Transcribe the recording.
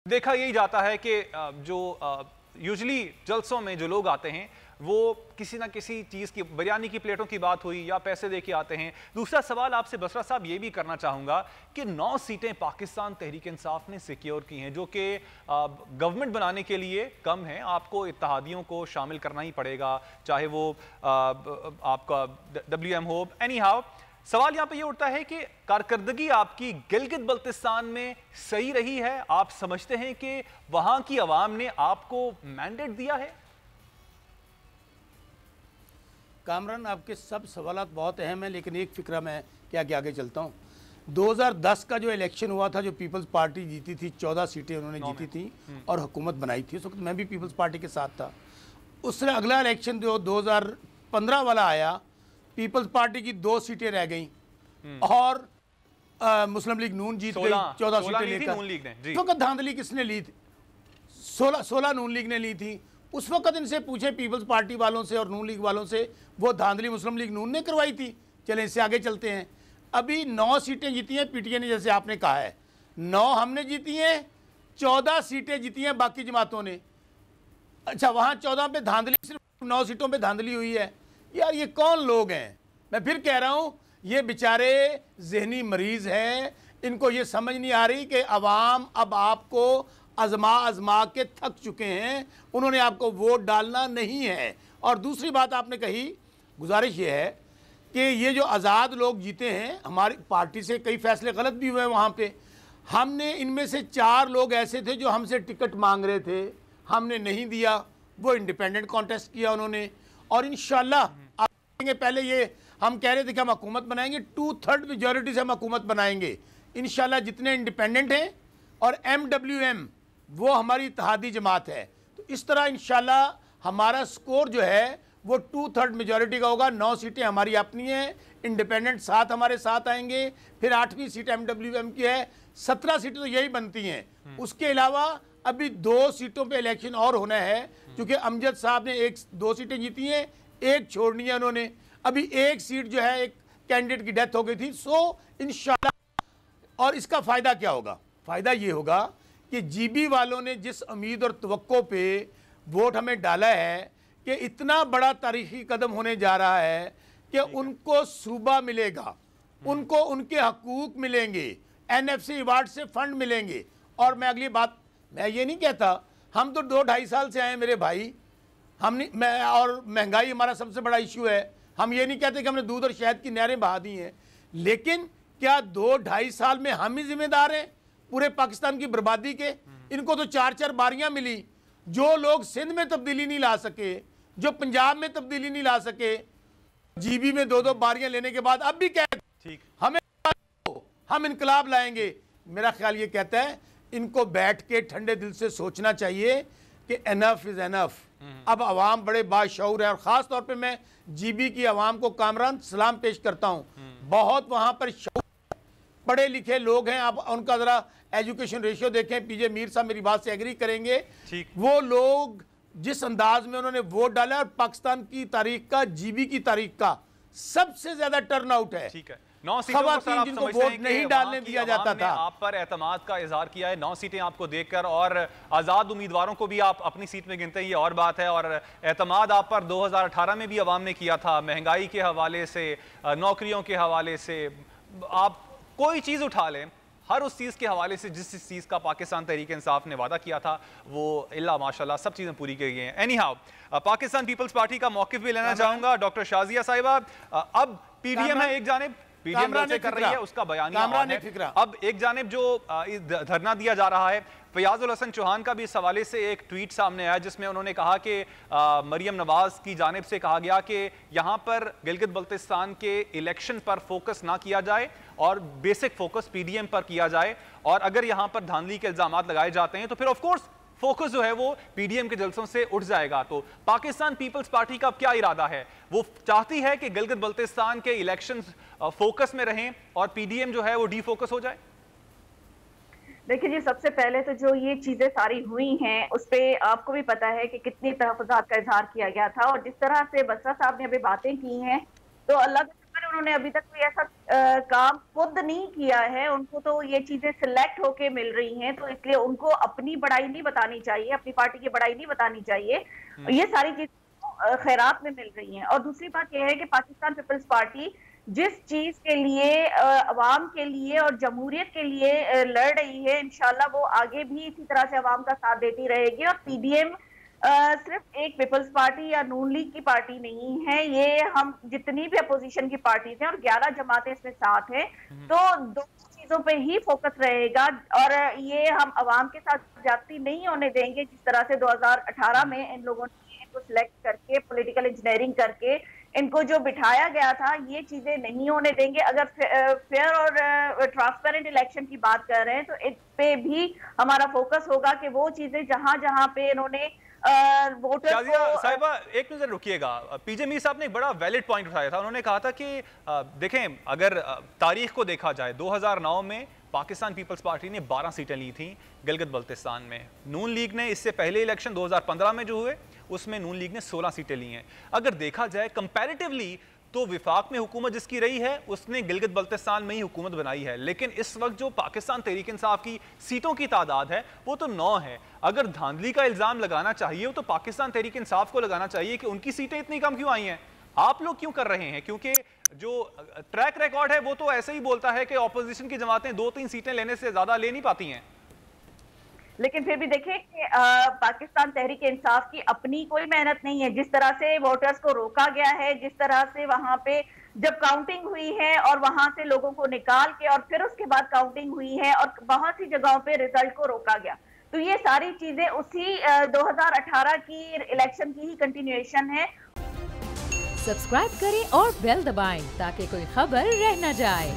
देखा यही जाता है कि जो यूजुअली जलसों में जो लोग आते हैं वो किसी ना किसी चीज़ की, बिरयानी की प्लेटों की बात हुई या पैसे दे के आते हैं। दूसरा सवाल आपसे बसरा साहब ये भी करना चाहूँगा कि 9 सीटें पाकिस्तान तहरीक इंसाफ ने सिक्योर की हैं, जो कि गवर्नमेंट बनाने के लिए कम है। आपको इत्तेहादियों को शामिल करना ही पड़ेगा, चाहे वो आपका WM हो। एनी हाउ, सवाल यहां पे ये उठता है कि कारकर्दगी आपकी गिलगित बल्तिस्तान में सही रही है? आप समझते हैं कि वहां की आवाम ने आपको मैंडेट दिया है? कामरान, आपके सब सवालात बहुत अहम हैं, लेकिन एक फिक्रा मैं क्या कि आगे चलता हूँ। 2010 का जो इलेक्शन हुआ था, जो पीपल्स पार्टी जीती थी, 14 सीटें उन्होंने जीती थी और हुकूमत बनाई थी। उस वक्त मैं भी पीपल्स पार्टी के साथ था। उससे अगला इलेक्शन जो 2015 वाला आया, पीपल्स पार्टी की 2 सीटें रह गई और मुस्लिम लीग नून जीत गई 14 सीटें लेकर। तो धांधली किसने ली थी? 16 नून लीग ने ली थी। उस वक्त इनसे पूछे पीपल्स पार्टी वालों से और नून लीग वालों से, वो धांधली मुस्लिम लीग नून ने करवाई थी। चलें इससे आगे चलते हैं। अभी 9 सीटें जीती हैं PTI ने, जैसे आपने कहा है 9 हमने जीती हैं, 14 सीटें जीती हैं बाकी जमातों ने। अच्छा, वहाँ 14 पे धांधली, सिर्फ 9 सीटों पे धांधली हुई है। यार ये कौन लोग हैं? मैं फिर कह रहा हूँ, ये बेचारे जहनी मरीज हैं। इनको ये समझ नहीं आ रही कि अवाम अब आपको आजमा के थक चुके हैं, उन्होंने आपको वोट डालना नहीं है। और दूसरी बात आपने कही, गुजारिश ये है कि ये जो आज़ाद लोग जीते हैं, हमारी पार्टी से कई फैसले गलत भी हुए हैं वहाँ पे। हमने इनमें से 4 लोग ऐसे थे जो हमसे टिकट मांग रहे थे, हमने नहीं दिया, वो इंडिपेंडेंट कॉन्टेस्ट किया उन्होंने। और इंशाल्लाह पहले ये हम कह रहे थे कि हम हुकूमत बनाएंगे, 2/3 मेजॉरिटी से हम हुकूमत बनाएंगे इंशाल्लाह। जितने इंडिपेंडेंट हैं और MWM वो हमारी इत्तेहादी जमात है, तो इस तरह इंशाल्लाह हमारा स्कोर जो है वो 2/3 मेजॉरिटी का होगा। 9 सीटें हमारी अपनी हैं, इंडिपेंडेंट 7 हमारे साथ आएंगे, फिर 8वीं सीट MWM की है। 17 सीटें तो यही बनती हैं। उसके अलावा अभी 2 सीटों पे इलेक्शन और होना है, क्योंकि अमजद साहब ने 2 सीटें जीती हैं, 1 छोड़नी है उन्होंने। अभी 1 सीट जो है, एक कैंडिडेट की डेथ हो गई थी। सो इंशाल्लाह, और इसका फ़ायदा क्या होगा? फ़ायदा ये होगा कि GB वालों ने जिस उम्मीद और तवक्को पे वोट हमें डाला है कि इतना बड़ा तारीखी कदम होने जा रहा है कि उनको सूबा मिलेगा, उनको उनके हकूक मिलेंगे, NFC अवार्ड से फंड मिलेंगे। और मैं अगली बात, मैं ये नहीं कहता, हम तो 2-2.5 साल से आए मेरे भाई, हम नहीं, मैं और महंगाई हमारा सबसे बड़ा इशू है। हम ये नहीं कहते कि हमने दूध और शहद की नहरें बहा दी हैं, लेकिन क्या 2-2.5 साल में हम ही जिम्मेदार हैं पूरे पाकिस्तान की बर्बादी के? इनको तो 4-4 बारियां मिली। जो लोग सिंध में तब्दीली नहीं ला सके, जो पंजाब में तब्दीली नहीं ला सके, GB में 2-2 बारियां लेने के बाद अब भी कहते हम इनकलाब लाएंगे। मेरा ख्याल ये कहता है, इनको बैठ के ठंडे दिल से सोचना चाहिए कि एनफ इज एनफ। अब अवाम बड़े बाशऊर है, और ख़ास तौर पे मैं GB की अवाम को कामरान सलाम पेश करता हूँ। बहुत वहाँ पर पढ़े लिखे लोग हैं। आप उनका ज़रा एजुकेशन रेशियो देखें, PJ मीर साहब मेरी बात से एग्री करेंगे। वो लोग जिस अंदाज में उन्होंने वोट डाला, और पाकिस्तान की तारीख का, GB की तारीख का सबसे ज़्यादा टर्न आउट है। ठीक है, 9 सीटों जिनको वोट नहीं डालने दिया जाता था, आप पर एतमाद का इजहार किया है। 9 सीटें आपको देखकर, और आज़ाद उम्मीदवारों को भी आप अपनी सीट में गिनते हैं, ये और बात है। और एतमाद आप पर 2018 में भी अवाम ने किया था, महंगाई के हवाले से, नौकरियों के हवाले से। आप कोई चीज़ उठा लें, हर उस चीज़ के हवाले से जिस चीज़ का पाकिस्तान तहरीक इंसाफ ने वादा किया था, वो इल्ला माशाल्लाह सब चीज़ें पूरी की गई हैं। Anyhow, Pakistan Peoples Party का मौक़िफ़ भी लेना चाहूँगा। डॉक्टर शाजिया साहिबा, अब PDM है एक जानिब, PDM जलसे कर रही है, उसका बयानिया है। अब एक जानिब जो धरना दिया जा रहा है, फयाजुल हसन चौहान का भी इस हवाले से एक ट्वीट सामने आया, जिसमें उन्होंने कहा कि मरियम नवाज की जानिब से कहा गया कि यहाँ पर गिलगित बल्तिस्तान के इलेक्शन पर फोकस ना किया जाए और बेसिक फोकस PDM पर किया जाए, और अगर यहाँ पर धांधली के इल्जामात लगाए जाते हैं तो फिर ऑफ कोर्स फोकस जो है वो PDM के जलसों से उठ जाएगा। तो पाकिस्तान पीपल्स पार्टी का क्या इरादा है? वो चाहती है कि गिलगित बल्तिस्तान के इलेक्शन फोकस में रहें और PDM जो है वो डीफोकस हो जाए? देखिए जी, सबसे पहले तो जो ये चीजें सारी हुई हैं, उस पर आपको भी पता है कि कितनी तहफ़्फ़ुज़ात का इजहार किया गया था, और जिस तरह से बसरा साहब ने अभी बातें की हैं, तो अल्लाह का शुक्र उन्होंने अभी तक कोई ऐसा काम खुद नहीं किया है, उनको तो ये चीजें सिलेक्ट होके मिल रही हैं, तो इसलिए उनको अपनी बड़ाई नहीं बतानी चाहिए, अपनी पार्टी की बड़ाई नहीं बतानी चाहिए। ये सारी चीजें खैरात में मिल रही हैं। और दूसरी बात यह है कि पाकिस्तान पीपल्स पार्टी जिस चीज के लिए अवाम के लिए और जमहूरियत के लिए लड़ रही है, इंशाल्लाह वो आगे भी इसी तरह से अवाम का साथ देती रहेगी। और पीडीएम सिर्फ एक पीपल्स पार्टी या नून लीग की पार्टी नहीं है, ये हम जितनी भी अपोजिशन की पार्टीज हैं और 11 जमातें इसमें साथ हैं, तो दो चीजों पे ही फोकस रहेगा। और ये हम अवाम के साथ ज्यादती नहीं होने देंगे, जिस तरह से 2018 में इन लोगों ने इनको सिलेक्ट करके पॉलिटिकल इंजीनियरिंग करके इनको जो बिठाया गया था, ये चीजें नहीं होने देंगे। अगर फेयर और ट्रांसपेरेंट इलेक्शन की बात कर रहे हैं तो इस पे भी हमारा फोकस होगा कि वो चीजें जहां जहां पे इन्होंने वोटर को साहिबा एक नजर रुकिएगा। पीजे मीर साहब ने एक बड़ा वैलिड पॉइंट उठाया था। उन्होंने कहा था कि देखें, अगर तारीख को देखा जाए 2009 में पाकिस्तान पीपल्स पार्टी ने 12 सीटें ली थी गिलगित बल्तिस्तान में। नून लीग ने इससे पहले इलेक्शन 2015 में जो हुए उसमें नून लीग ने 16 सीटें ली हैं। अगर देखा जाए कंपैरेटिवली तो विफाक में हुकूमत जिसकी रही है उसने गिलगित बल्तिस्तान में ही हुकूमत बनाई है, लेकिन इस वक्त जो पाकिस्तान तहरीक इंसाफ की सीटों की तादाद है वो तो 9 है। अगर धांधली का इल्ज़ाम लगाना चाहिए तो पाकिस्तान तहरीक इंसाफ को लगाना चाहिए कि उनकी सीटें इतनी कम क्यों आई हैं। आप लोग क्यों कर रहे हैं? क्योंकि जो ट्रैक रिकॉर्ड है वो तो ऐसे ही बोलता है कि ऑपोजिशन की जमातें 2-3 सीटें लेने से ज्यादा ले नहीं पाती हैं। लेकिन फिर भी देखिए कि पाकिस्तान तहरीक इंसाफ की अपनी कोई मेहनत नहीं है। जिस तरह से वोटर्स को रोका गया है, जिस तरह से वहां पे जब काउंटिंग हुई है और वहां से लोगों को निकाल के और फिर उसके बाद काउंटिंग हुई है और बहुत सी जगहों पे रिजल्ट को रोका गया, तो ये सारी चीजें उसी 2018 की इलेक्शन की ही कंटिन्यूएशन है। सब्सक्राइब करें और बेल दबाएं ताकि कोई खबर रह न जाए।